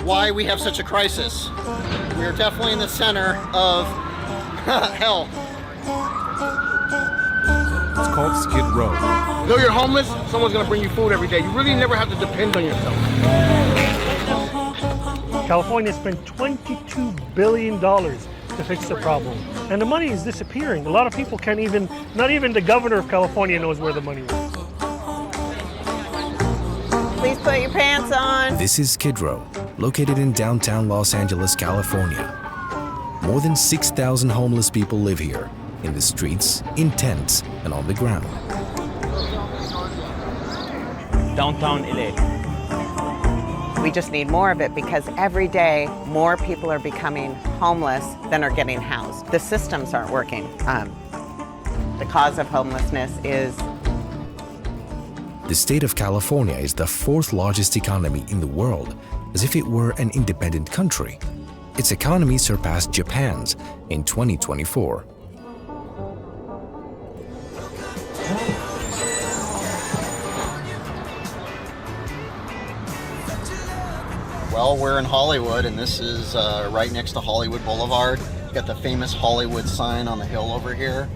why we have such a crisis. We are definitely in the center of hell. It's called Skid Row. Though you're homeless, someone's gonna bring you food every day. You really never have to depend on yourself. California spent $22 billion to fix the problem. And the money is disappearing. A lot of people can't even, not even the governor of California knows where the money went. Please put your pants on. This is Skid Row, located in downtown Los Angeles, California. More than 6,000 homeless people live here, in the streets, in tents, and on the ground. Downtown LA. We just need more of it because every day more people are becoming homeless than are getting housed. The systems aren't working. The cause of homelessness is... The state of California is the fourth largest economy in the world, as if it were an independent country. Its economy surpassed Japan's in 2024. Well, we're in Hollywood, and this is right next to Hollywood Boulevard. You got the famous Hollywood sign on the hill over here.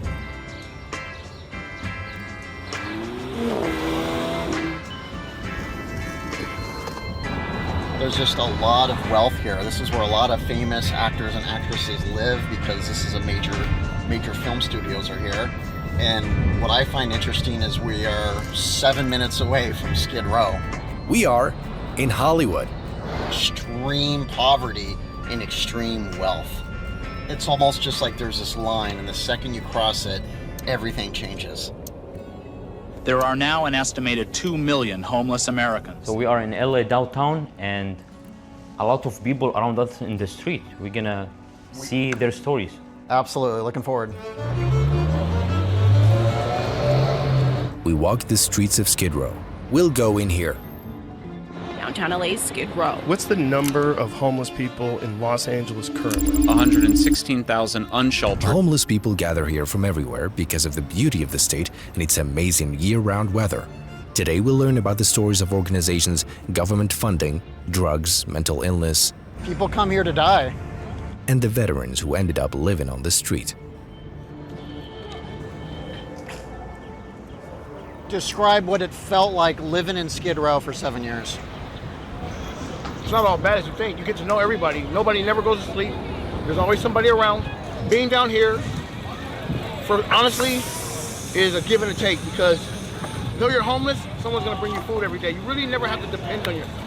There's just a lot of wealth here. This is where a lot of famous actors and actresses live because this is a major film studios are here. And what I find interesting is we are 7 minutes away from Skid Row. We are in Hollywood. Extreme poverty and extreme wealth. It's almost just like there's this line, and the second you cross it, everything changes. There are now an estimated 2 million homeless Americans. So we are in LA downtown, and a lot of people around us in the street. We're gonna see their stories. Absolutely, looking forward. We walk the streets of Skid Row. We'll go in here. Downtown LA's Skid Row. What's the number of homeless people in Los Angeles currently? 116,000 unsheltered. Homeless people gather here from everywhere because of the beauty of the state and its amazing year-round weather. Today we'll learn about the stories of organizations, government funding, drugs, mental illness, People come here to die. and the veterans who ended up living on the street. Describe what it felt like living in Skid Row for 7 years. It's not all bad as you think. You get to know everybody. Nobody never goes to sleep. There's always somebody around. Being down here, honestly, is a give and a take because though you're homeless, someone's gonna bring you food every day. You really never have to depend on yourself.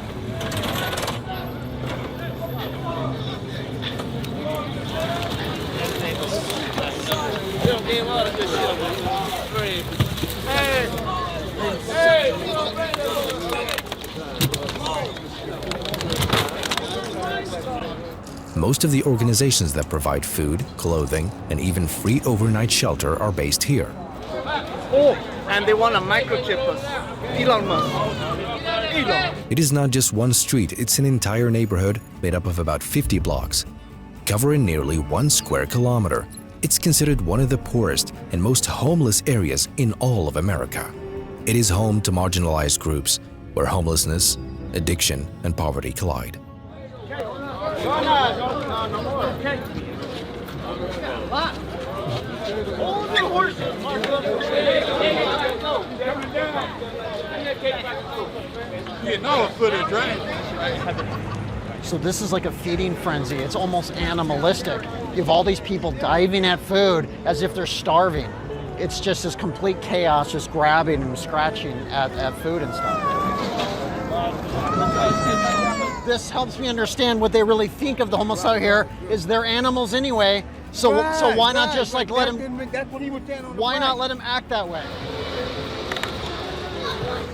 Most of the organizations that provide food, clothing, and even free overnight shelter are based here. Oh, and they want to microchip us. Elon Musk. Elon. It is not just one street, it's an entire neighborhood made up of about 50 blocks, covering nearly 1 square kilometer. It's considered one of the poorest and most homeless areas in all of America. It is home to marginalized groups where homelessness, addiction, and poverty collide. So this is like a feeding frenzy. It's almost animalistic. You have all these people diving at food as if they're starving. It's just this complete chaos, just grabbing and scratching at food and stuff. This helps me understand what they really think of the homeless out here. Is they're animals anyway. So why not just like let them? Why not let them act that way?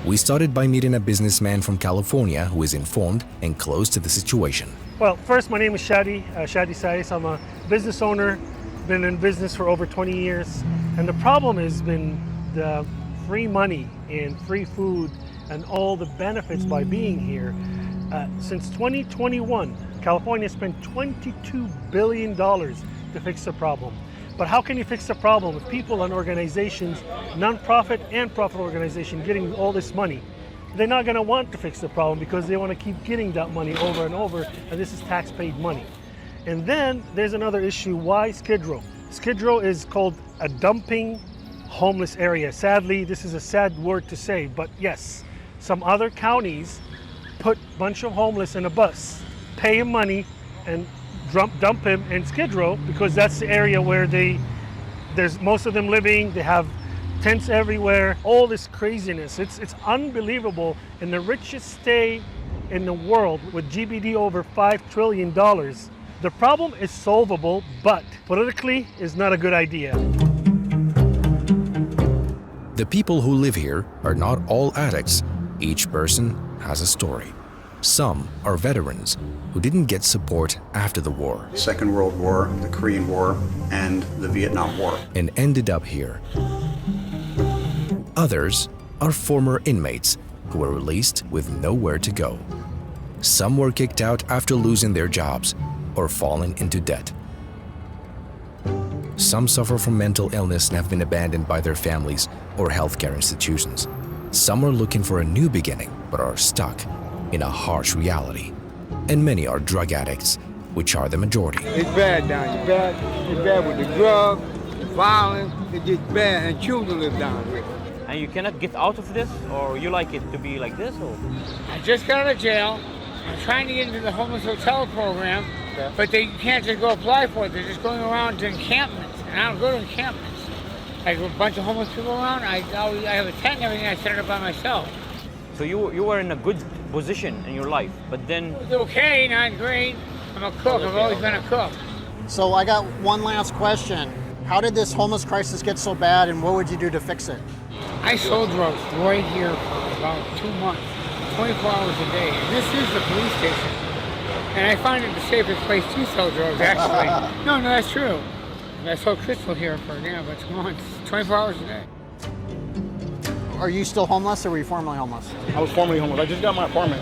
We started by meeting a businessman from California who is informed and close to the situation. Well, first, my name is Shadi Saiz. I'm a business owner, been in business for over 20 years. And the problem has been the free money and free food and all the benefits by being here. Since 2021, California spent $22 billion to fix the problem. But how can you fix the problem if people and organizations, nonprofit and profit organization, getting all this money? they're not going to want to fix the problem because they want to keep getting that money over and over, and this is tax-paid money. And then there's another issue. Why Skid Row? Skid Row is called a dumping homeless area. Sadly, this is a sad word to say, but yes, some other counties put a bunch of homeless in a bus, pay him money, and dump him in Skid Row because that's the area where there's most of them living. They have tents everywhere, all this craziness. It's unbelievable. In the richest state in the world with GDP over $5 trillion, the problem is solvable, but politically is not a good idea. The people who live here are not all addicts. Each person has a story. Some are veterans who didn't get support after the war. Second World War, the Korean War, and the Vietnam War. And ended up here. Others are former inmates who were released with nowhere to go. Some were kicked out after losing their jobs or falling into debt. Some suffer from mental illness and have been abandoned by their families or healthcare institutions. Some are looking for a new beginning but are stuck in a harsh reality. And many are drug addicts, which are the majority. It's bad down here. It's bad with the drugs, the violence. It gets bad, and children live down here. And you cannot get out of this, or you like it to be like this? Or? I just got out of jail. I'm trying to get into the homeless hotel program, but you can't just go apply for it. They're just going around to encampments, and I don't go to encampments. Like a bunch of homeless people around, I have a tent and everything. I set it up by myself. So you were in a good position in your life, but then... It was okay, not great. I'm a cook. I've always been a cook. So I got one last question. How did this homeless crisis get so bad, and what would you do to fix it? I sold drugs right here for about 2 months, 24 hours a day. This is the police station. And I find it the safest place to sell drugs, actually. No, that's true. I sold crystal here for, about 2 months, 24 hours a day. Are you still homeless, or were you formerly homeless? I was formerly homeless. I just got my apartment.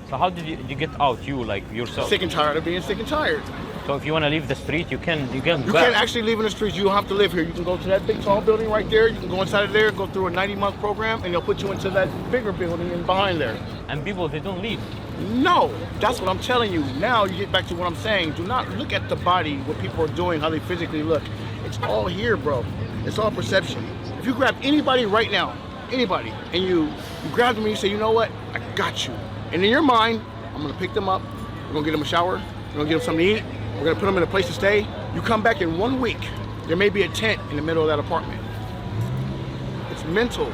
So how did you get out, yourself? Sick and tired of being sick and tired. So if you want to leave the street, you can You can't actually live in the streets. You don't have to live here. You can go to that big tall building right there. You can go inside of there, go through a 90-month program, and they'll put you into that bigger building and behind there. And people, they don't leave. No, that's what I'm telling you. Now you get back to what I'm saying. Do not look at the body, what people are doing, how they physically look. It's all here, bro. It's all perception. If you grab anybody right now, anybody, and you grab them and you say, you know what, I got you. And in your mind, I'm gonna pick them up, we're gonna get them a shower, we're gonna get them something to eat, we're gonna put them in a place to stay. You come back in 1 week, there may be a tent in the middle of that apartment. It's mental.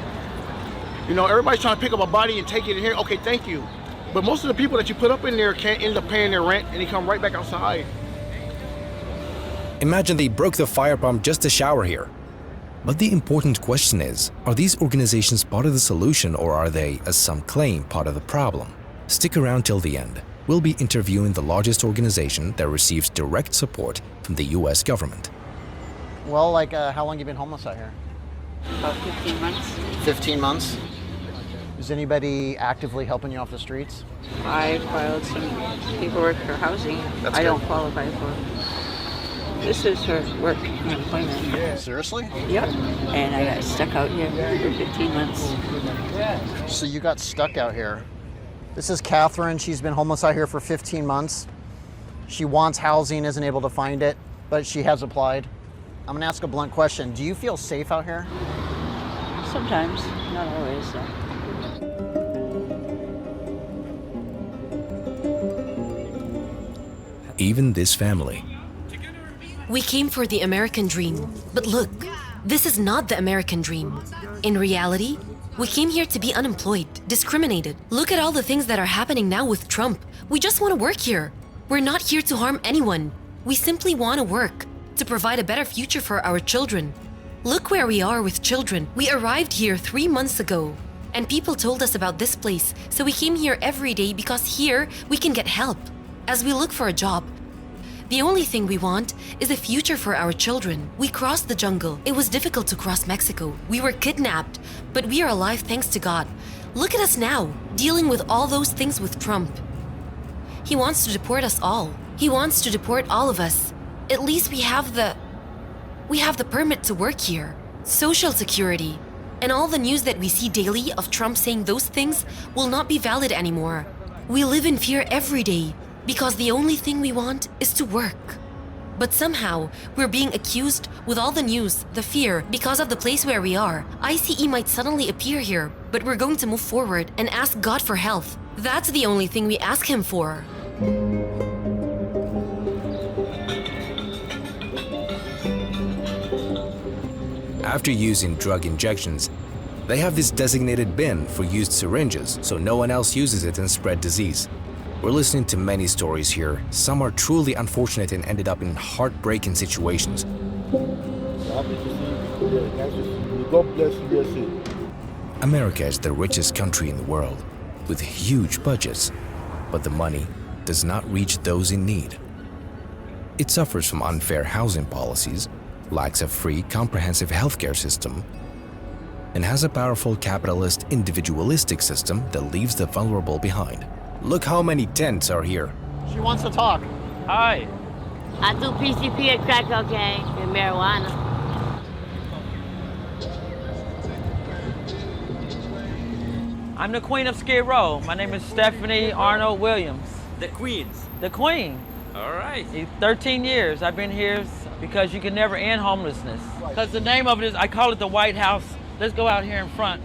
You know, everybody's trying to pick up a body and take it in here. Okay, thank you. But most of the people that you put up in there can't end up paying their rent, and they come right back outside. Imagine they broke the fire pump just to shower here. But the important question is, are these organizations part of the solution, or are they, as some claim, part of the problem? Stick around till the end. We'll be interviewing the largest organization that receives direct support from the US government. Well, how long have you been homeless out here? About 15 months. 15 months? Is anybody actively helping you off the streets? I filed some paperwork for housing. That's I good. don't qualify for it. This is for work and employment. Seriously? Yep. And I got stuck out here for 15 months. So you got stuck out here. This is Catherine. She's been homeless out here for 15 months. She wants housing, isn't able to find it, but she has applied. I'm gonna ask a blunt question. Do you feel safe out here? Sometimes, not always. So. Even this family. We came for the American dream, but look, this is not the American dream. In reality, we came here to be unemployed, discriminated. Look at all the things that are happening now with Trump. We just want to work here. We're not here to harm anyone. We simply want to work, to provide a better future for our children. Look where we are with children. We arrived here 3 months ago, and people told us about this place, so we came here every day because here we can get help as we look for a job. The only thing we want is a future for our children. We crossed the jungle. It was difficult to cross Mexico. We were kidnapped, but we are alive thanks to God. Look at us now, dealing with all those things with Trump. He wants to deport us all. He wants to deport all of us. At least we have the permit to work here. Social security. And all the news that we see daily of Trump saying those things will not be valid anymore. We live in fear every day because the only thing we want is to work. But somehow, we're being accused with all the news, the fear, because of the place where we are. ICE might suddenly appear here, but we're going to move forward and ask God for health. That's the only thing we ask Him for. After using drug injections, they have this designated bin for used syringes so no one else uses it and spread disease. We're listening to many stories here. Some are truly unfortunate and ended up in heartbreaking situations. God bless USA. America is the richest country in the world, with huge budgets, but the money does not reach those in need. It suffers from unfair housing policies, lacks a free, comprehensive healthcare system, and has a powerful capitalist, individualistic system that leaves the vulnerable behind. Look how many tents are here. She wants to talk. Hi. I do PCP and crack cocaine and marijuana. I'm the queen of Skid Row. My name is Stephanie Arnold Williams. The queens? The queen. All right. 13 years. I've been here because you can never end homelessness. Because the name of it is, I call it the White House. Let's go out here in front.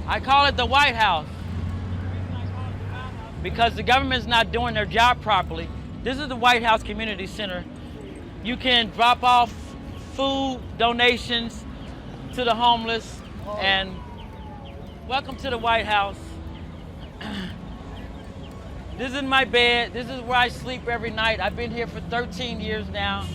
I call it the White House because the government's not doing their job properly. This is the White House Community Center. You can drop off food donations to the homeless, and welcome to the White House. This is my bed. This is where I sleep every night. I've been here for 13 years now.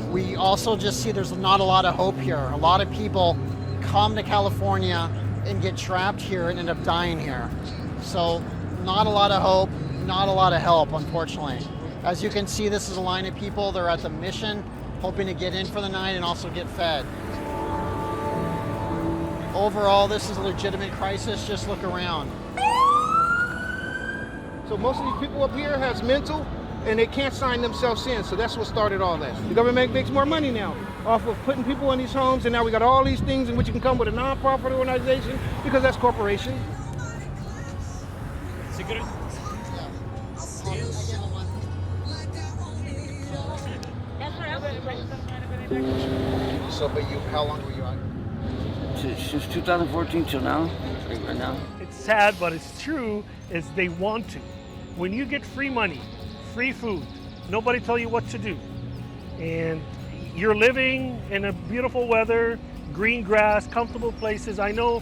We also just see there's not a lot of hope here. A lot of people come to California and get trapped here and end up dying here. So not a lot of hope, not a lot of help, unfortunately. As you can see, this is a line of people. They're at the Mission, hoping to get in for the night and also get fed. Overall, this is a legitimate crisis. Just look around. So most of these people up here has mental, and they can't sign themselves in, so that's what started all this. The government makes more money now off of putting people in these homes, and now we got all these things in which you can come with a non-profit organization because that's corporation. Security? So, but you, how long were you on? Since 2014 till now, right now. It's sad, but it's true, is they want to. When you get free money, free food, nobody tell you what to do. And you're living in a beautiful weather, green grass, comfortable places. I know,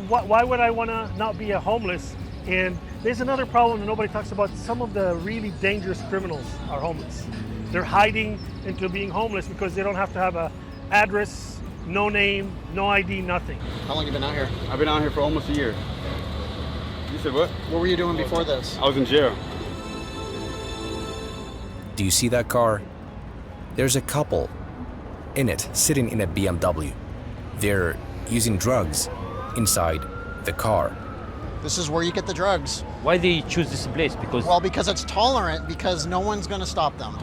why would I want to not be a homeless? And there's another problem that nobody talks about. Some of the really dangerous criminals are homeless. They're hiding into being homeless because they don't have to have an address, no name, no ID, nothing. How long have you been out here? I've been out here for almost a year. You said what? What were you doing before this? I was in jail. Do you see that car? There's a couple in it, sitting in a BMW. They're using drugs inside the car. This is where you get the drugs. Why they choose this place? Because it's tolerant, because no one's going to stop them.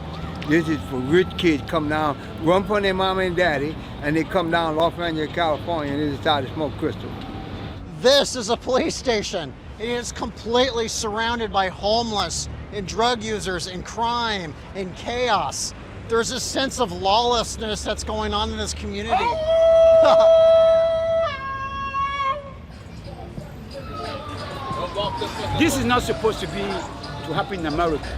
This is for rich kids come down, run from their mama and daddy, and they come down Los Angeles, California, and they decide to smoke crystal. This is a police station. It is completely surrounded by homeless and drug users and crime and chaos. There's a sense of lawlessness that's going on in this community. This is not supposed to happen in America.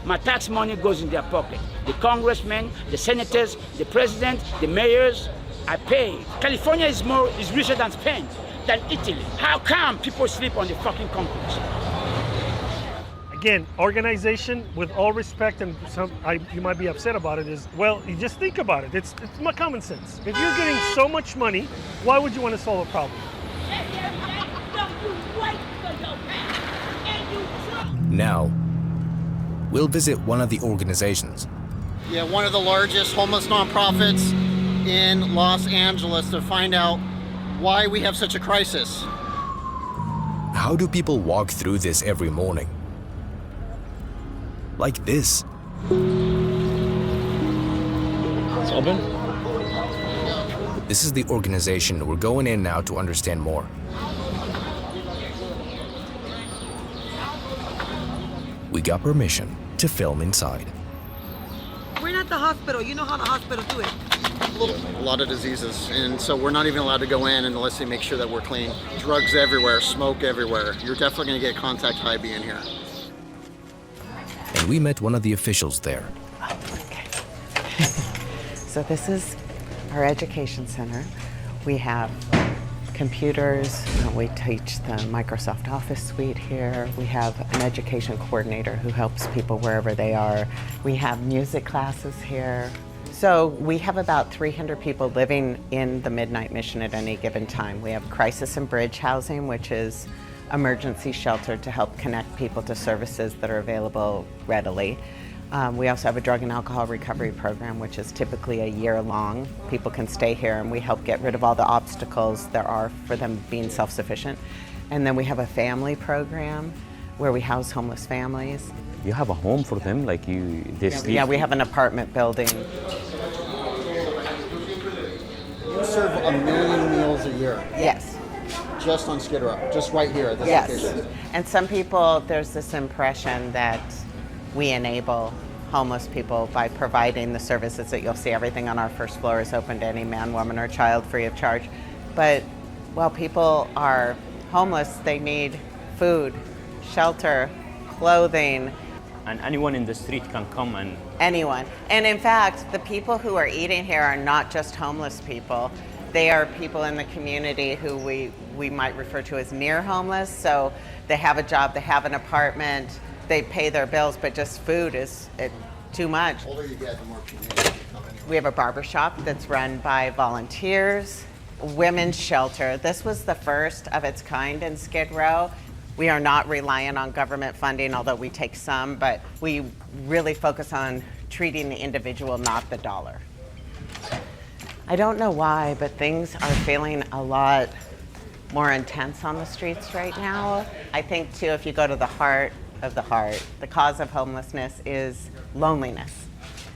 My tax money goes in their pocket. The congressmen, the senators, the president, the mayors, I pay. California is richer than Spain, than Italy. How come people sleep on the fucking concrete? Again, organization, with all respect, and you might be upset about it, is, well, you just think about it. It's my common sense. If you're getting so much money, why would you want to solve a problem? Now, we'll visit one of the organizations. Yeah, one of the largest homeless nonprofits in Los Angeles, to find out why we have such a crisis. How do people walk through this every morning? Like this. It's open? This is the organization. We're going in now to understand more. We got permission to film inside. We're not the hospital. You know how the hospital do it. A lot of diseases, and so we're not even allowed to go in unless they make sure that we're clean. Drugs everywhere, smoke everywhere. You're definitely going to get contact high being here. And we met one of the officials there. So this is our education center. We have computers. We teach the Microsoft Office suite here. We have an education coordinator who helps people wherever they are. We have music classes here. So we have about 300 people living in the Midnight Mission at any given time. We have crisis and bridge housing, which is emergency shelter to help connect people to services that are available readily. We also have a drug and alcohol recovery program, which is typically a year long. People can stay here and we help get rid of all the obstacles there are for them being self-sufficient. And then we have a family program where we house homeless families. You have a home for them, like they sleep? Yeah, we have an apartment building. You serve 1 million meals a year. Yes. Just on Skid Row, just right here at this location. Yes. And some people, there's this impression that we enable homeless people by providing the services that you'll see. Everything on our first floor is open to any man, woman, or child free of charge. But while people are homeless, they need food, shelter, clothing. And anyone in the street can come and... Anyone. And in fact, the people who are eating here are not just homeless people. They are people in the community who we might refer to as near homeless. So they have a job, they have an apartment, they pay their bills, but just food is too much. The older you get, the more community you come anyway. We have a barber shop that's run by volunteers, women's shelter. This was the first of its kind in Skid Row. We are not reliant on government funding, although we take some, but we really focus on treating the individual, not the dollar. I don't know why, but things are feeling a lot more intense on the streets right now. I think too, if you go to the heart of the heart, the cause of homelessness is loneliness.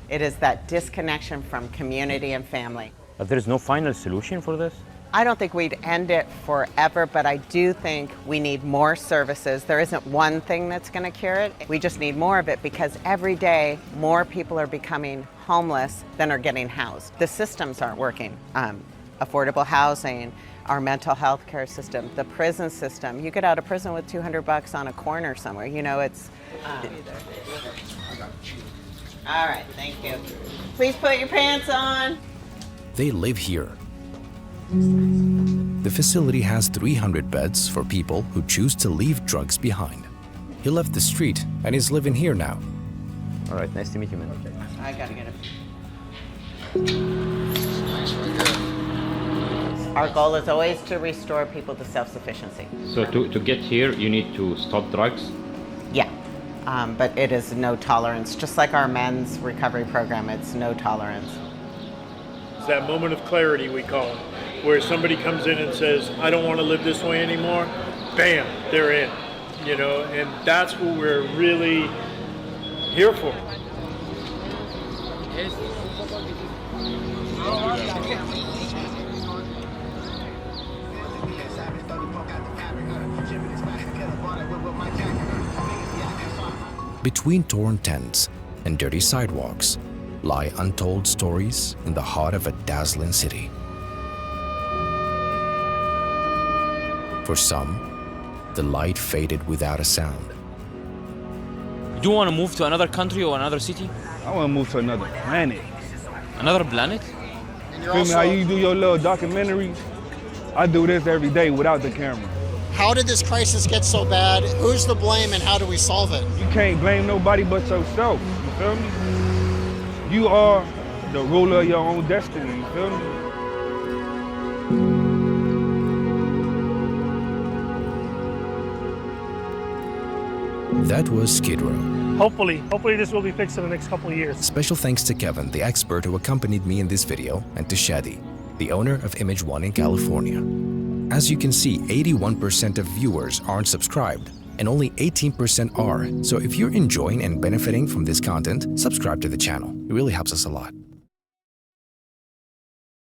It is that disconnection from community and family. But there is no final solution for this? I don't think we'd end it forever, but I do think we need more services. There isn't one thing that's going to cure it. We just need more of it because every day more people are becoming homeless than are getting housed. The systems aren't working. Affordable housing, our mental health care system, the prison system. You get out of prison with $200 on a corner somewhere. You know, it's... All right, thank you. Please put your pants on. They live here. The facility has 300 beds for people who choose to leave drugs behind. He left the street and is living here now. All right, nice to meet you, man. I gotta get it. Our goal is always to restore people to self-sufficiency. So to get here, you need to stop drugs? Yeah, but it is no tolerance. Just like our men's recovery program, it's no tolerance. It's that moment of clarity, we call it, where somebody comes in and says, I don't want to live this way anymore. Bam, they're in, you know, and that's what we're really here for. Between torn tents and dirty sidewalks lie untold stories in the heart of a dazzling city. For some, the light faded without a sound. You want to move to another country or another city? I want to move to another planet. Another planet? Feel me? How you do your little documentaries? I do this every day without the camera. How did this crisis get so bad? Who's to blame and how do we solve it? You can't blame nobody but yourself, you feel me? You are the ruler of your own destiny, you feel me? That was Skid Row. Hopefully this will be fixed in the next couple of years. Special thanks to Kevin, the expert who accompanied me in this video, and to Shadi, the owner of Image One in California. As you can see, 81% of viewers aren't subscribed, and only 18% are. So if you're enjoying and benefiting from this content, subscribe to the channel. It really helps us a lot.